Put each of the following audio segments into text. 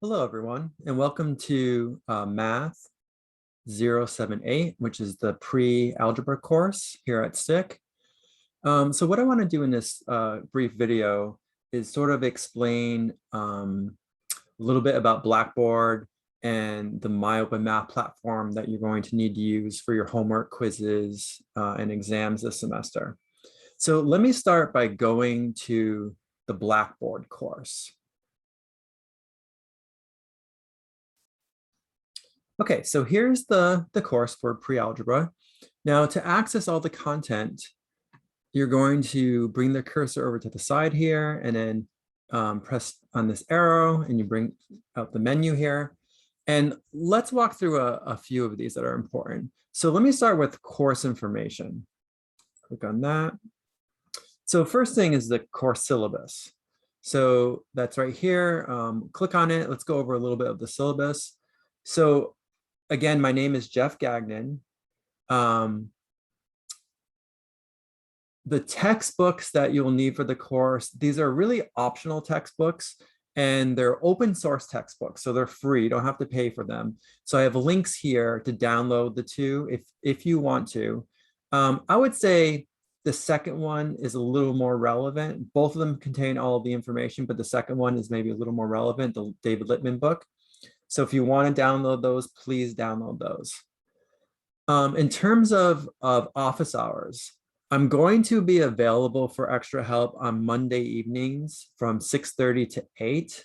Hello, everyone, and welcome to Math 078, which is the pre-algebra course here at STIC. So what I want to do in this brief video is sort of explain a little bit about Blackboard and the MyOpenMath platform that you're going to need to use for your homework, quizzes, and exams this semester. So let me start by going to the Blackboard course. Okay, so here's the course for pre-algebra. Now, to access all the content, you're going to bring the cursor over to the side here and then press on this arrow and you bring out the menu here. And let's walk through a few of these that are important. So let me start with course information. Click on that. So first thing is the course syllabus. So that's right here. Click on it. Let's go over a little bit of the syllabus. So again, my name is Jeff Gagnon. The textbooks that you'll need for the course, these are really optional textbooks and they're open source textbooks. So they're free, you don't have to pay for them. So I have links here to download the two if you want to. I would say the second one is a little more relevant. Both of them contain all of the information, but the second one is maybe a little more relevant, the David Lippman book. So if you want to download those, please download those. In terms of office hours, I'm going to be available for extra help on Monday evenings from 6:30 to 8.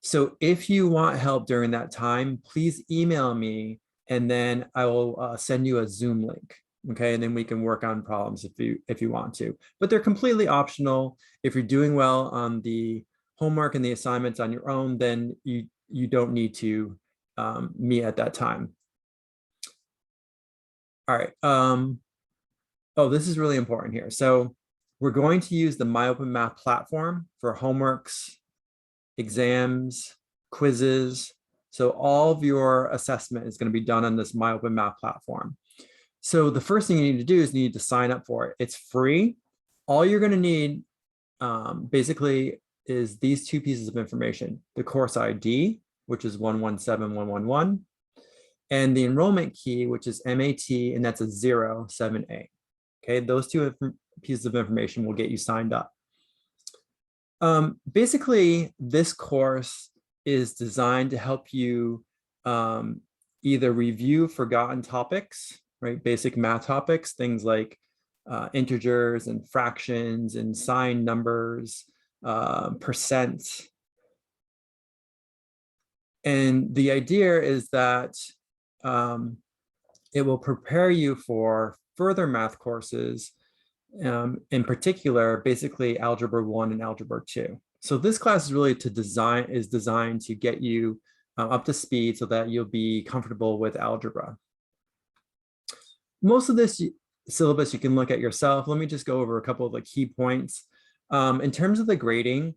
So if you want help during that time, please email me and then I will send you a Zoom link. Okay, and then we can work on problems if you want to. But they're completely optional. If you're doing well on the homework and the assignments on your own, then you don't need to meet at that time. All right. Oh, this is really important here. So we're going to use the MyOpenMath platform for homeworks, exams, quizzes. So all of your assessment is going to be done on this MyOpenMath platform. So the first thing you need to do is you need to sign up for it. It's free. All you're going to need basically is these two pieces of information: the course ID, which is 117111, and the enrollment key, which is MAT, and that's a 078. Okay, those two pieces of information will get you signed up. Basically, this course is designed to help you either review forgotten topics, right? Basic math topics, things like integers and fractions and sign numbers, percent. And the idea is that it will prepare you for further math courses, in particular, basically Algebra 1 and Algebra 2. So this class is really designed to get you up to speed so that you'll be comfortable with algebra. Most of this syllabus you can look at yourself. Let me just go over a couple of the key points. In terms of the grading,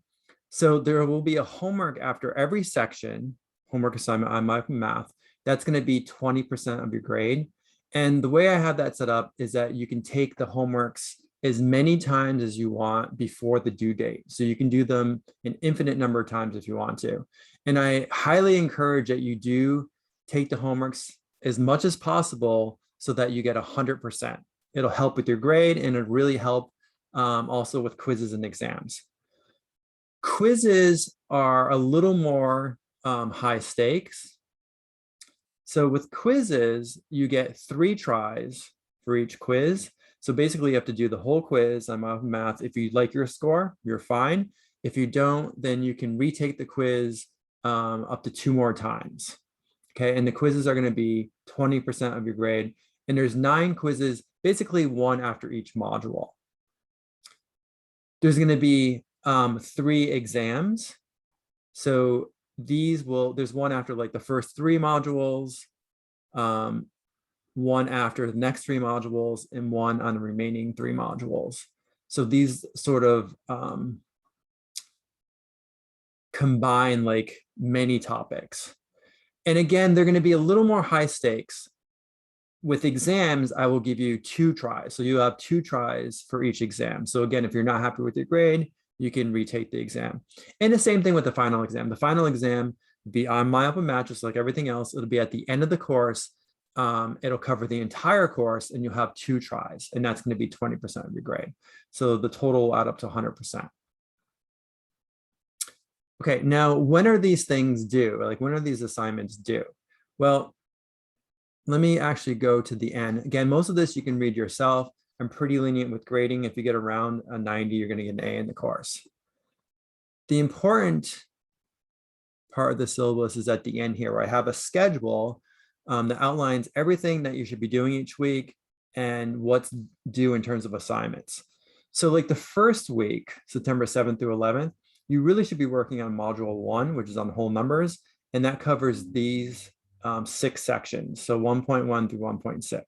so there will be a homework after every section, homework assignment on MyOpenMath. That's going to be 20% of your grade. And the way I have that set up is that you can take the homeworks as many times as you want before the due date. So you can do them an infinite number of times if you want to. And I highly encourage that you do take the homeworks as much as possible so that you get 100%. It'll help with your grade and it'll really help also with quizzes and exams. Quizzes are a little more high stakes. So with quizzes, you get 3 tries for each quiz. So basically you have to do the whole quiz on MyOpenMath. If you like your score, you're fine. If you don't, then you can retake the quiz up to 2 more times. Okay, and the quizzes are going to be 20% of your grade. And there's 9 quizzes, basically 1 after each module. There's going to be 3 exams. So there's one after like the first 3 modules, one after the next 3 modules, and one on the remaining 3 modules. So these sort of combine like many topics. And again, they're going to be a little more high stakes. With exams, I will give you 2 tries. So you have 2 tries for each exam. So again, if you're not happy with your grade, you can retake the exam. And the same thing with the final exam. The final exam, be on My Open Math, just like everything else. It'll be at the end of the course. It'll cover the entire course and you'll have 2 tries, and that's going to be 20% of your grade. So the total will add up to 100%. Okay, now when are these things due? Like, when are these assignments due? Well, let me actually go to the end. Again, most of this you can read yourself. I'm pretty lenient with grading. If you get around a 90, you're going to get an A in the course. The important part of the syllabus is at the end here, where I have a schedule that outlines everything that you should be doing each week and what's due in terms of assignments. So like the first week, September 7th through 11th, you really should be working on module 1, which is on whole numbers, and that covers these 6 sections, so 1.1 through 1.6.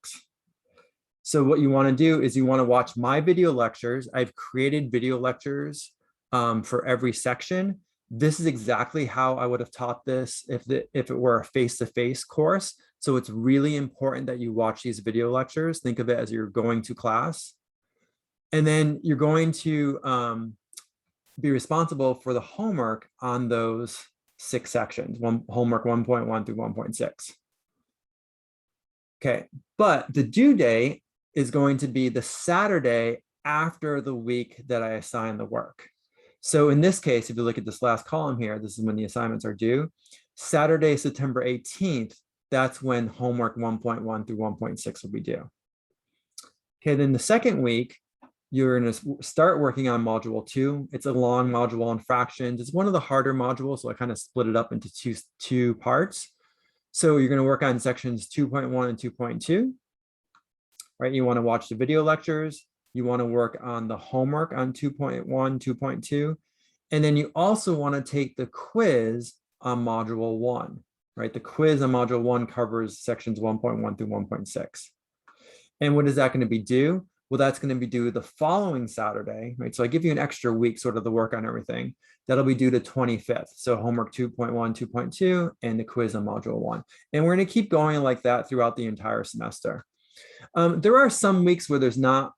So what you want to do is you want to watch my video lectures. I've created video lectures for every section. This is exactly how I would have taught this if it were a face-to-face course. So it's really important that you watch these video lectures. Think of it as you're going to class. And then you're going to be responsible for the homework on those 6 sections, homework 1.1 through 1.6. Okay, but the due date is going to be the Saturday after the week that I assign the work. So in this case, if you look at this last column here, this is when the assignments are due. Saturday, September 18th, that's when homework 1.1 through 1.6 will be due. Okay, then the second week, you're going to start working on module 2. It's a long module on fractions. It's one of the harder modules, so I kind of split it up into two parts. So you're going to work on sections 2.1 and 2.2. Right, you want to watch the video lectures. You want to work on the homework on 2.1, 2.2. And then you also want to take the quiz on module 1. Right, the quiz on module 1 covers sections 1.1 through 1.6. And what is that going to be due? Well, that's going to be due the following Saturday, right? So I give you an extra week, sort of the work on everything. That'll be due to 25th. So homework 2.1, 2.2, and the quiz on module 1. And we're going to keep going like that throughout the entire semester. There are some weeks where there's not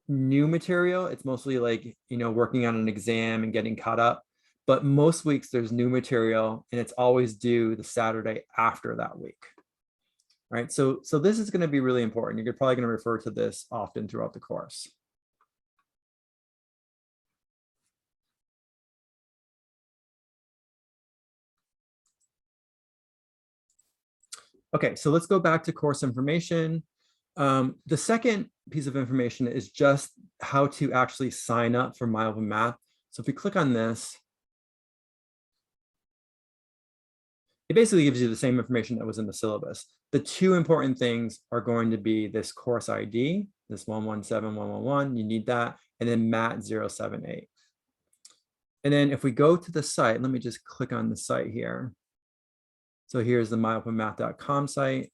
new material. It's mostly like, working on an exam and getting caught up. But most weeks there's new material, and it's always due the Saturday after that week. Right, so this is going to be really important. You're probably going to refer to this often throughout the course. Okay, so let's go back to course information. The second piece of information is just how to actually sign up for My Open Math. So if we click on this, it basically gives you the same information that was in the syllabus. The 2 important things are going to be this course ID, this 117111, you need that, and then MAT 078. And then if we go to the site, let me just click on the site here. So here's the myopenmath.com site.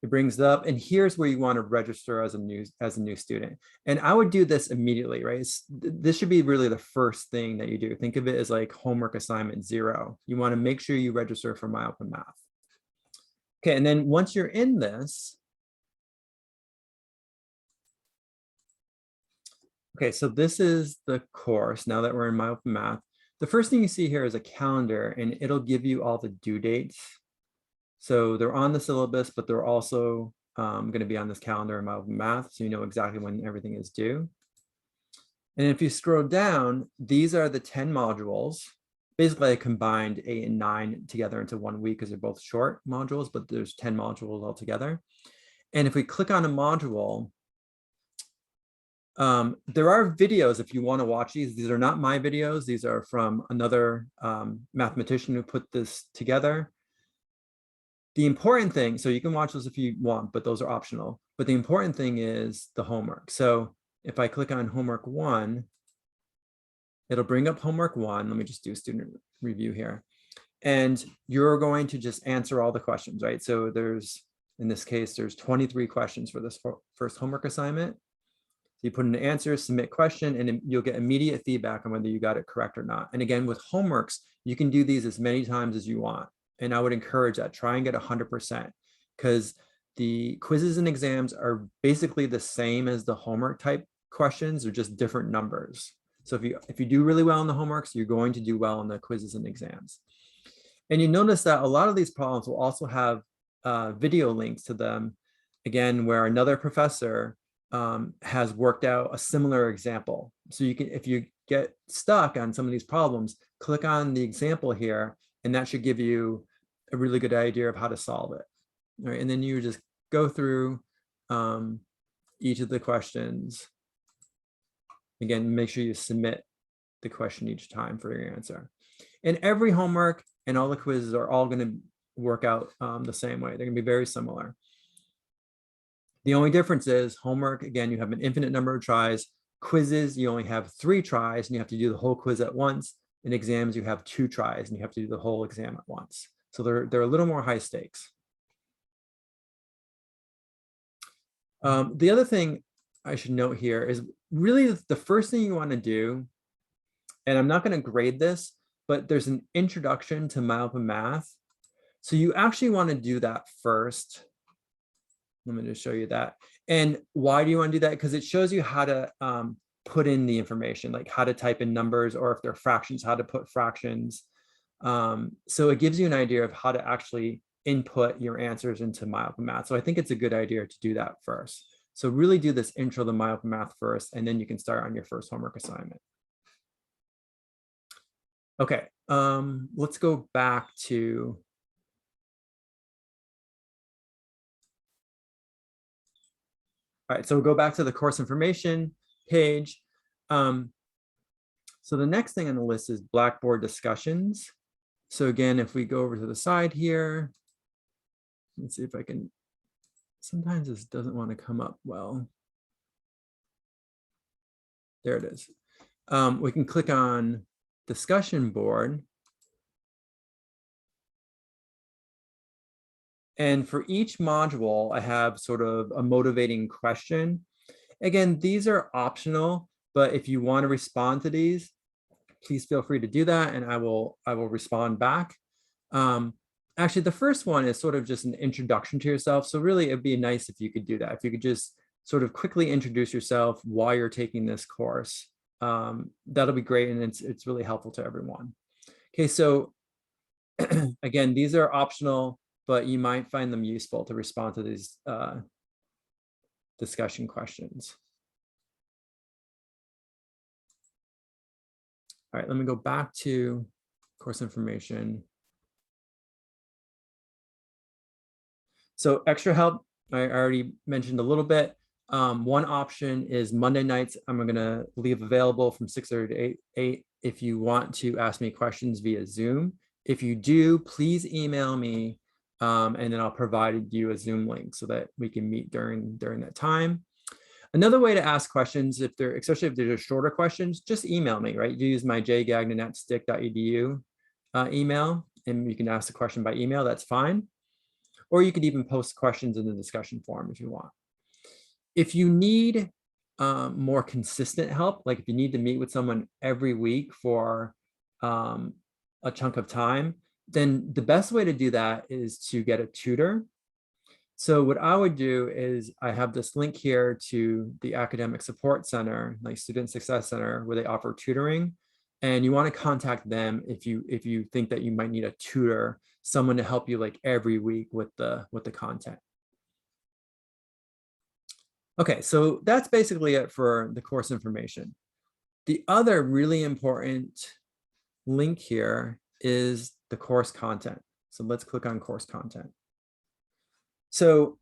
It brings it up, and here's where you want to register as a new student. And I would do this immediately, right? This should be really the first thing that you do. Think of it as like homework assignment 0. You want to make sure you register for My Open Math. Okay, and then once you're in this, okay, so this is the course now that we're in My Open Math. The first thing you see here is a calendar, and it'll give you all the due dates. So they're on the syllabus, but they're also going to be on this calendar in My Open Math, so you know exactly when everything is due. And if you scroll down, these are the 10 modules. Basically, I combined 8 and 9 together into 1 week because they're both short modules, but there's 10 modules altogether. And if we click on a module, there are videos if you want to watch these. These are not my videos. These are from another mathematician who put this together. The important thing, so you can watch those if you want, but those are optional. But the important thing is the homework. So if I click on homework 1, it'll bring up homework 1. Let me just do student review here. And you're going to just answer all the questions, right? So there's, in this case, there's 23 questions for this first homework assignment. You put in an answer, submit question, and you'll get immediate feedback on whether you got it correct or not. And again, with homeworks, you can do these as many times as you want. And I would encourage that. Try and get 100%, because the quizzes and exams are basically the same as the homework type questions. They're just different numbers. So if you do really well in the homeworks, you're going to do well in the quizzes and exams. And you notice that a lot of these problems will also have video links to them, again, where another professor has worked out a similar example. So you can, if you get stuck on some of these problems, click on the example here, and that should give you a really good idea of how to solve it. All right, and then you just go through each of the questions. Again, make sure you submit the question each time for your answer. And every homework and all the quizzes are all going to work out the same way. They're going to be very similar. The only difference is homework, again, you have an infinite number of tries. Quizzes, you only have 3 tries and you have to do the whole quiz at once. In exams, you have 2 tries and you have to do the whole exam at once. So they're a little more high stakes. The other thing I should note here is really the first thing you want to do, and I'm not going to grade this, but there's an introduction to MyOpen Math. So you actually want to do that first. Let me just show you that. And why do you want to do that? Because it shows you how to put in the information, like how to type in numbers, or if they're fractions, how to put fractions. So it gives you an idea of how to actually input your answers into MyOpen Math. So I think it's a good idea to do that first. So really do this intro to MyOpen Math first, and then you can start on your first homework assignment. Okay, let's go back to all right, so we'll go back to the course information page. So the next thing on the list is Blackboard discussions. So again, if we go over to the side here, let's see if I can, sometimes this doesn't want to come up well. There it is. We can click on discussion board. And for each module, I have sort of a motivating question. Again, these are optional, but if you want to respond to these, please feel free to do that, and I will respond back. Actually, the first one is sort of just an introduction to yourself. So really, it'd be nice if you could do that. If you could just sort of quickly introduce yourself, why you're taking this course. That'll be great, and it's really helpful to everyone. Okay, so again, these are optional, but you might find them useful to respond to these discussion questions. All right, let me go back to course information. So extra help, I already mentioned a little bit. One option is Monday nights, I'm gonna leave available from 6:30 to 8 if you want to ask me questions via Zoom. If you do, please email me, and then I'll provide you a Zoom link so that we can meet during that time. Another way to ask questions, especially if they're shorter questions, just email me, right? You use my jgagnon@stick.edu email, and you can ask the question by email, that's fine. Or you could even post questions in the discussion forum if you want. If you need more consistent help, like if you need to meet with someone every week for a chunk of time, then the best way to do that is to get a tutor. So what I would do is I have this link here to the Academic Support Center, like Student Success Center, where they offer tutoring. And you want to contact them if you think that you might need a tutor, someone to help you like every week with the content. Okay, so that's basically it for the course information. The other really important link here is the course content. So let's click on course content. So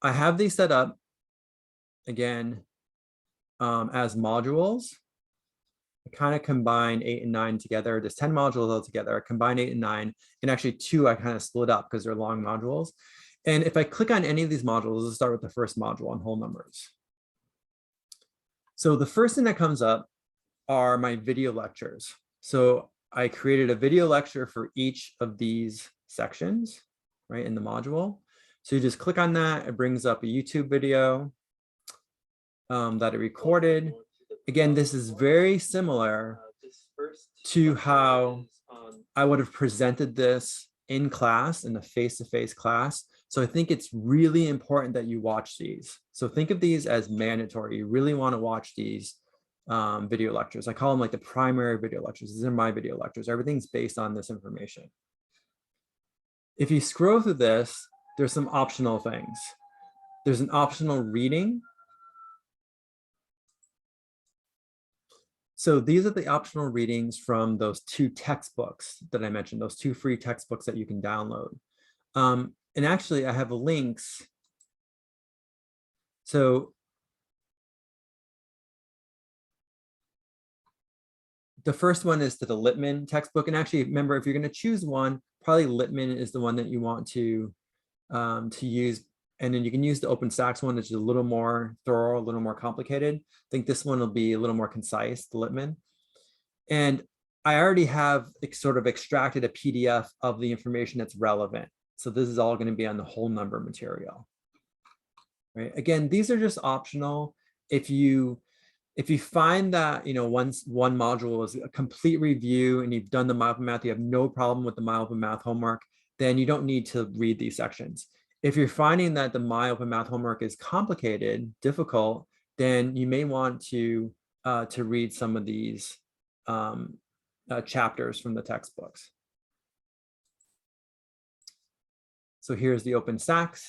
I have these set up again as modules. I kind of combine 8 and 9 together. There's 10 modules all together. I combine 8 and 9, and actually 2 I kind of split up because they're long modules. And if I click on any of these modules, let's start with the first module on whole numbers. So the first thing that comes up are my video lectures. So I created a video lecture for each of these sections, right, in the module. So you just click on that, it brings up a YouTube video that I recorded. Again, this is very similar to how I would have presented this in class, in a face-to-face class. So I think it's really important that you watch these. So think of these as mandatory. You really want to watch these video lectures. I call them like the primary video lectures. These are my video lectures. Everything's based on this information. If you scroll through this, there's some optional things. There's an optional reading. So these are the optional readings from those 2 textbooks that I mentioned, those 2 free textbooks that you can download. And actually, I have links. So the first one is to the Littman textbook. And actually, remember, if you're going to choose one, probably Littman is the one that you want to use. And then you can use the OpenStax one, which is a little more thorough, a little more complicated. I think this one will be a little more concise, the Littman. And I already have sort of extracted a PDF of the information that's relevant. So this is all going to be on the whole number material. Right? Again, these are just optional. If you find that one module is a complete review and you've done the MyOpenMath, you have no problem with the MyOpenMath homework, then you don't need to read these sections. If you're finding that the MyOpenMath homework is complicated, difficult, then you may want to read some of these chapters from the textbooks. So here's the OpenStax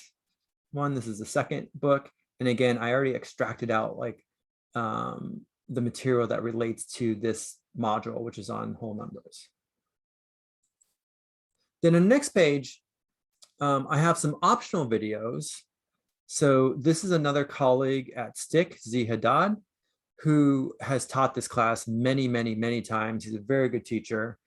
one. This is the second book. And again, I already extracted out like the material that relates to this module, which is on whole numbers. Then on the next page, I have some optional videos. So this is another colleague at STIC, Z Haddad, who has taught this class many, many, many times. He's a very good teacher.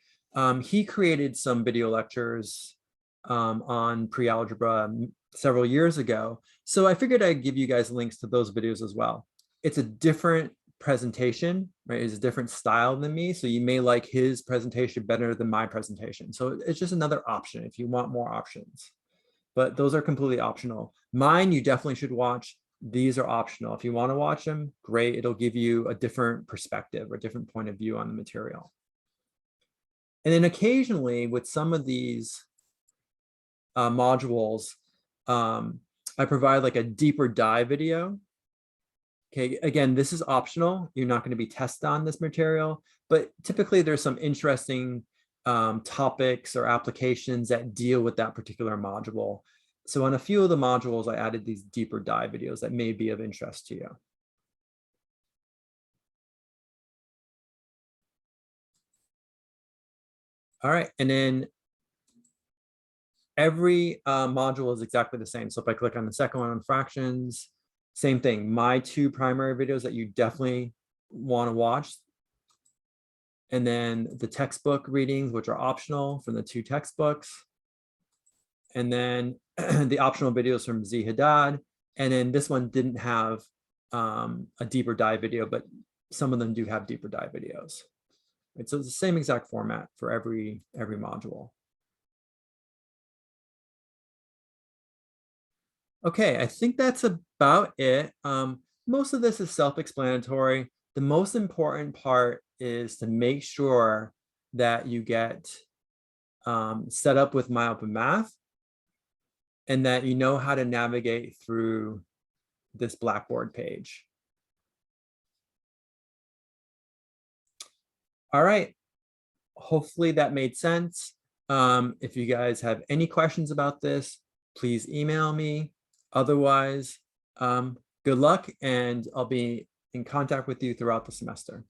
He created some video lectures on pre-algebra several years ago. So I figured I'd give you guys links to those videos as well. It's a different presentation, right? It's a different style than me. So you may like his presentation better than my presentation. So it's just another option if you want more options. But those are completely optional. Mine, you definitely should watch. These are optional. If you want to watch them, great. It'll give you a different perspective or different point of view on the material. And then occasionally with some of these modules, I provide like a deeper dive video. Okay, again, this is optional. You're not going to be tested on this material, but typically there's some interesting topics or applications that deal with that particular module. So on a few of the modules, I added these deeper dive videos that may be of interest to you. All right, and then every module is exactly the same. So if I click on the second one on fractions, same thing, my 2 primary videos that you definitely want to watch. And then the textbook readings, which are optional from the 2 textbooks. And then the optional videos from Z Haddad. And then this one didn't have a deeper dive video, but some of them do have deeper dive videos. Right, so it's the same exact format for every module. Okay, I think that's about it. Most of this is self-explanatory. The most important part is to make sure that you get set up with MyOpenMath and that you know how to navigate through this Blackboard page. All right, hopefully that made sense. If you guys have any questions about this, please email me. Otherwise, good luck, and I'll be in contact with you throughout the semester.